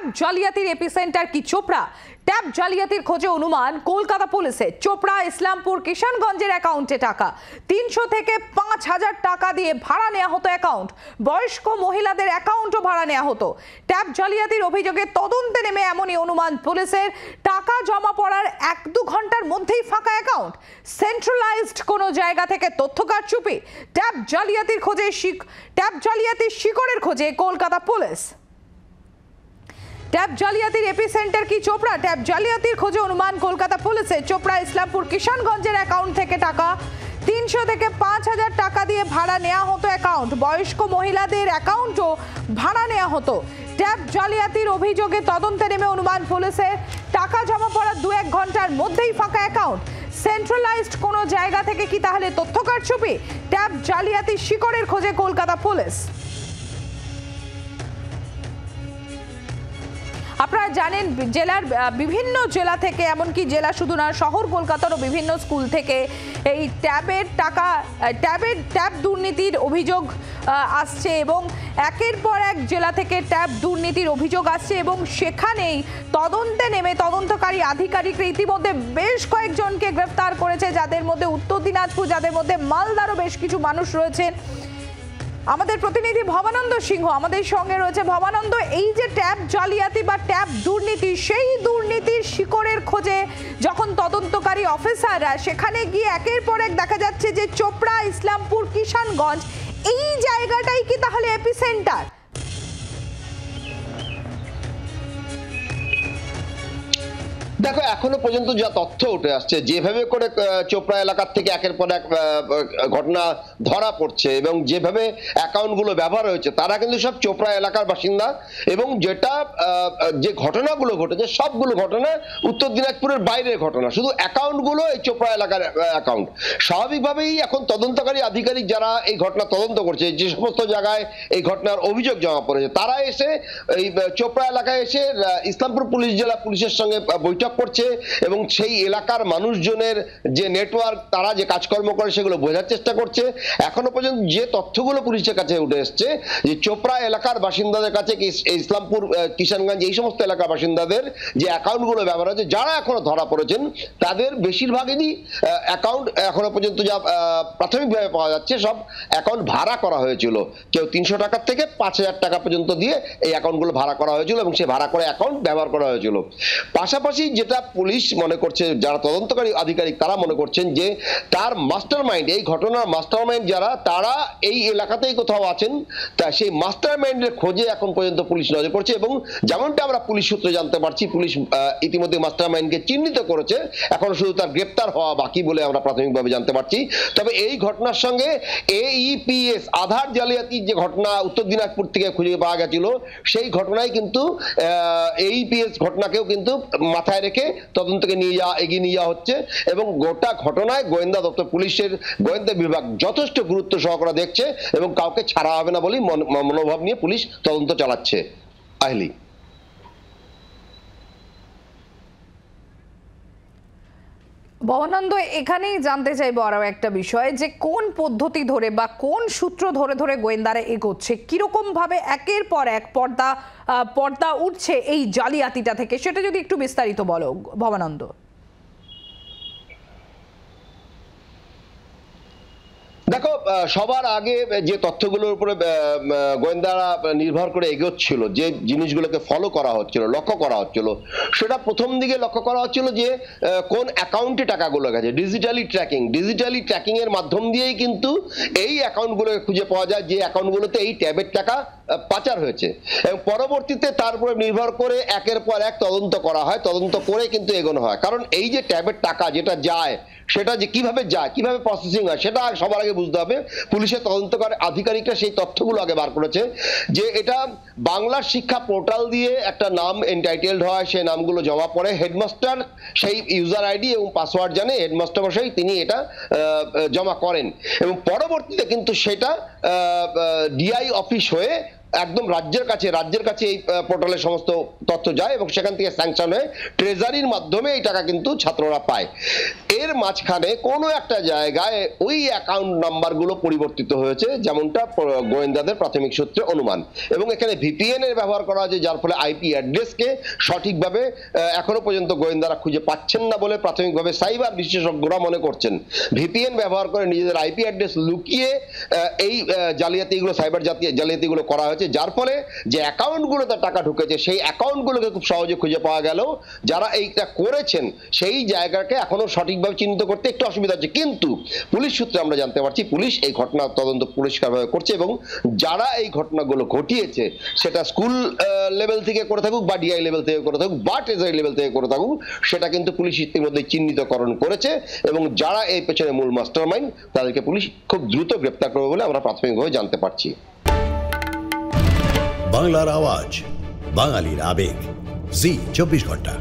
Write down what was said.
Tab জালিয়াতির epicentre কি Chopra? Tab জালিয়াতির খোঁজে অনুমান কলকাতা পুলিশের। চোপড়া ইসলামপুর কিষানগঞ্জের অ্যাকাউন্টে টাকা 300 থেকে 5000 টাকা দিয়ে ভাড়া নেওয়া হতো অ্যাকাউন্ট। বয়স্ক মহিলাদের অ্যাকাউন্টও ভাড়া নেওয়া হতো। ট্যাব জালিয়াতির অভিযোগে তদন্তে নেমে এমনই অনুমান পুলিশের। টাকা জমা পড়ার 1-2 ঘন্টার মধ্যেই ফাঁকা অ্যাকাউন্ট। সেন্ট্রালাইজড কোনো জায়গা থেকে তথ্য কারচুপি। ট্যাব জালিয়াতির শিকড়ের খোঁজে কলকাতা পুলিশ। ট্যাব জালিয়াতির এপিসেন্টার কি চোপড়া? ট্যাব জালিয়াতির খোঁজে অনুমান কলকাতা পুলিশের। চোপড়া ইসলামপুর কিষানগঞ্জের অ্যাকাউন্ট থেকে টাকা 300 থেকে 5000 টাকা দিয়ে ভাড়া নেওয়া হতো অ্যাকাউন্ট। বয়স্ক মহিলাদের অ্যাকাউন্টও ভাড়া নেওয়া হতো। ট্যাব জালিয়াতির অভিযোগে তদন্তে নেমে অনুমান পুলিশের। টাকা জমা পড়ার 2-1 ঘন্টার মধ্যেই ফাঁকা অ্যাকাউন্ট। সেন্ট্রালাইজড কোনো জায়গা থেকে কি তাহলে তথ্য কারচুপি? ট্যাব জালিয়াতির শিকড়ের খোঁজে কলকাতা পুলিশ। আপনারা জানেন জেলার বিভিন্ন জেলা থেকে, এমনকি জেলা শুধু না, শহর কলকাতারও বিভিন্ন স্কুল থেকে এই ট্যাব দুর্নীতির অভিযোগ আসছে এবং একের পর এক জেলা থেকে ট্যাব দুর্নীতির অভিযোগ আসছে এবং সেখানেই তদন্তে নেমে তদন্তকারী আধিকারিকরা ইতিমধ্যে বেশ কয়েকজনকে গ্রেফতার করেছে, যাদের মধ্যে উত্তর দিনাজপুর, যাদের মধ্যে মালদারও বেশ কিছু মানুষ রয়েছেন। আমাদের প্রতিনিধি ভবানন্দ সিংহ আমাদের সঙ্গে রয়েছে। ভবানন্দ, এই যে ট্যাব জালিয়াতি বা ট্যাব দুর্নীতি, সেই দুর্নীতির শিকড়ের খোঁজে যখন তদন্তকারী অফিসাররা সেখানে গিয়ে একের পর এক দেখা যাচ্ছে যে চোপড়া, ইসলামপুর, কিষানগঞ্জ এই জায়গাটাই কি তাহলে এপিসেন্টার? দেখো, এখনো পর্যন্ত যা তথ্য উঠে আসছে, যেভাবে করে চোপড়া এলাকার থেকে একের পর এক ঘটনা ধরা পড়ছে এবং যেভাবে অ্যাকাউন্টগুলো ব্যবহার হয়েছে, তারা কিন্তু সব চোপড়া এলাকার বাসিন্দা এবং যে ঘটনাগুলো ঘটেছে সবগুলো ঘটনা উত্তর দিনাজপুরের বাইরের ঘটনা, শুধু অ্যাকাউন্টগুলো এই চোপড়া এলাকার অ্যাকাউন্ট। স্বাভাবিকভাবেই এখন তদন্তকারী আধিকারিক যারা এই ঘটনা তদন্ত করছে, যে সমস্ত জায়গায় এই ঘটনার অভিযোগ জমা পড়েছে, তারা এসে এই চোপড়া এলাকায় এসে ইসলামপুর জেলা পুলিশের সঙ্গে বৈঠক করছে এবং সেই এলাকার মানুষজনের যে নেটওয়ার্ক, তারা যে কাজকর্ম করে সেগুলো বোঝার চেষ্টা করছে। এখনো পর্যন্ত যে তথ্যগুলো পুলিশের কাছে উঠে এসছে, যে চোপড়া এলাকার বাসিন্দাদের কাছে, ইসলামপুর, কিষানগঞ্জ এই সমস্ত এলাকার বাসিন্দাদের যে অ্যাকাউন্টগুলো ব্যবহার হচ্ছে, যারা এখনো ধরা পড়েছেন তাদের বেশিরভাগেরই অ্যাকাউন্ট এখনো পর্যন্ত যা প্রাথমিকভাবে পাওয়া যাচ্ছে, সব অ্যাকাউন্ট ভাড়া করা হয়েছিল। কেউ 300 টাকা থেকে 5000 টাকা পর্যন্ত দিয়ে এই অ্যাকাউন্টগুলো ভাড়া করা হয়েছিল এবং সেই ভাড়া করে অ্যাকাউন্ট ব্যবহার করা হয়েছিল। পাশাপাশি যেটা পুলিশ মনে করছে, যারা তদন্তকারী আধিকারিক তারা মনে করছেন যে তার মাস্টারমাইন্ড, এই ঘটনার মাস্টারমাইন্ড যারা, তারা এই এলাকাতেই কোথাও আছেন। তা সেই মাস্টারমাইন্ডের খোঁজে এখন পর্যন্ত পুলিশ নজর করছে এবং যেমনটা আমরা পুলিশ সূত্রে জানতে পারছি, পুলিশ ইতিমধ্যে মাস্টারমাইন্ডকে চিহ্নিত করেছে, এখন শুধু তার গ্রেপ্তার হওয়া বাকি বলে আমরা প্রাথমিকভাবে জানতে পারছি। তবে এই ঘটনার সঙ্গে AEPS আধার জালিয়াতি যে ঘটনা উত্তর দিনাজপুর থেকে খুঁজে পাওয়া গেছিল, সেই ঘটনায় কিন্তু AEPS ঘটনাকেও কিন্তু মাথায় রেখে তদন্তকে এগিয়ে নিয়ে যাওয়া হচ্ছে এবং গোটা ঘটনায় গোয়েন্দা দপ্তর, পুলিশের গোয়েন্দা বিভাগ যথেষ্ট গুরুত্ব সহকারে দেখছে এবং কাউকে ছাড়া হবে না বলেই মনোভাব নিয়ে পুলিশ তদন্ত চালাচ্ছে। আহিলি, ভবানন্দ, এখানেই জানতে চাইবো আরো একটা বিষয়, যে কোন পদ্ধতি ধরে বা কোন সূত্র ধরে ধরে গোয়েন্দারা এগোচ্ছে, কিরকম ভাবে একের পর এক পর্দা উঠছে এই জালিয়াতিটা থেকে, সেটা যদি একটু বিস্তারিত বলো ভবানন্দ। দেখো, সবার আগে যে তথ্যগুলোর উপরে গোয়েন্দারা নির্ভর করে এগোচ্ছিল, যে জিনিসগুলোকে ফলো করা হচ্ছিল, লক্ষ্য করা হচ্ছিল, সেটা প্রথম দিকে লক্ষ্য করা হচ্ছিল যে কোন অ্যাকাউন্টে টাকাগুলো গেছে। ডিজিটালি ট্র্যাকিং এর মাধ্যম দিয়েই কিন্তু এই অ্যাকাউন্টগুলোকে খুঁজে পাওয়া যায়, যে অ্যাকাউন্টগুলোতে এই ট্যাবের টাকা পাচার হয়েছে এবং পরবর্তীতে তার উপরে নির্ভর করে একের পর এক তদন্ত করা হয়, তদন্ত করে কিন্তু এগোনো হয়। কারণ এই যে ট্যাবের টাকা যেটা যায়, সেটা যে কিভাবে যায়, কিভাবে প্রসেসিং হয়, সেটা সবার আগে বুঝতে হবে। পুলিশের তদন্তকারী আধিকারিকরা সেই তথ্যগুলো আগে বার করেছে যে এটা বাংলার শিক্ষা পোর্টাল দিয়ে একটা নাম এনটাইটেলড হয়, সেই নামগুলো জমা পড়ে, হেডমাস্টার সেই ইউজার আইডি এবং পাসওয়ার্ড জানে, হেডমাস্টার মশাই তিনি এটা জমা করেন এবং পরবর্তীতে কিন্তু সেটা ডিআই অফিস হয়ে একদম রাজ্যের কাছে এই পোর্টালের সমস্ত তথ্য যায় এবং সেখান থেকে স্যাংশন হয়ে ট্রেজারির মাধ্যমে এই টাকা কিন্তু ছাত্ররা পায়। এর মাঝখানে কোনো একটা জায়গায় ওই অ্যাকাউন্ট নাম্বারগুলো পরিবর্তিত হয়েছে, যেমনটা গোয়েন্দাদের প্রাথমিক সূত্রে অনুমান, এবং এখানে ভিপিএন এর ব্যবহার করা হয়েছে, যার ফলে আইপি অ্যাড্রেসকে সঠিকভাবে এখনো পর্যন্ত গোয়েন্দারা খুঁজে পাচ্ছেন না বলে প্রাথমিকভাবে সাইবার বিশেষজ্ঞরা মনে করছেন। ভিপিএন ব্যবহার করে নিজেদের আইপি অ্যাড্রেস লুকিয়ে এই জালিয়াতিগুলো, সাইবার জালিয়াতিগুলো করা হয়েছে, যার ফলে যে অ্যাকাউন্টগুলোতে টাকা ঢুকেছে সেই অ্যাকাউন্টগুলোকে খুব সহজে খুঁজে পাওয়া গেল। যারা এইটা করেছেন সেই জায়গাকে এখনো সঠিকভাবে চিহ্নিত করতে একটু অসুবিধা হচ্ছে, কিন্তু পুলিশ সূত্রে আমরা জানতে পারছি পুলিশ এই ঘটনা তদন্ত পরিষ্কারভাবে করছে এবং যারা এই ঘটনাগুলো ঘটিয়েছে সেটা স্কুল লেভেল থেকে করে থাকুক বা ডিআই লেভেল থেকে করে থাকুক বা ট্রেজারি লেভেল থেকে করে থাকুক, সেটা কিন্তু পুলিশ ইতিমধ্যে চিহ্নিতকরণ করেছে এবং যারা এই পেছনে মূল মাস্টারমাইন্ড তাদেরকে পুলিশ খুব দ্রুত গ্রেপ্তার করবে বলে আমরা প্রাথমিকভাবে জানতে পারছি। বাংলার আওয়াজ, বাঙালির আবেগ, জি 24 ঘন্টা।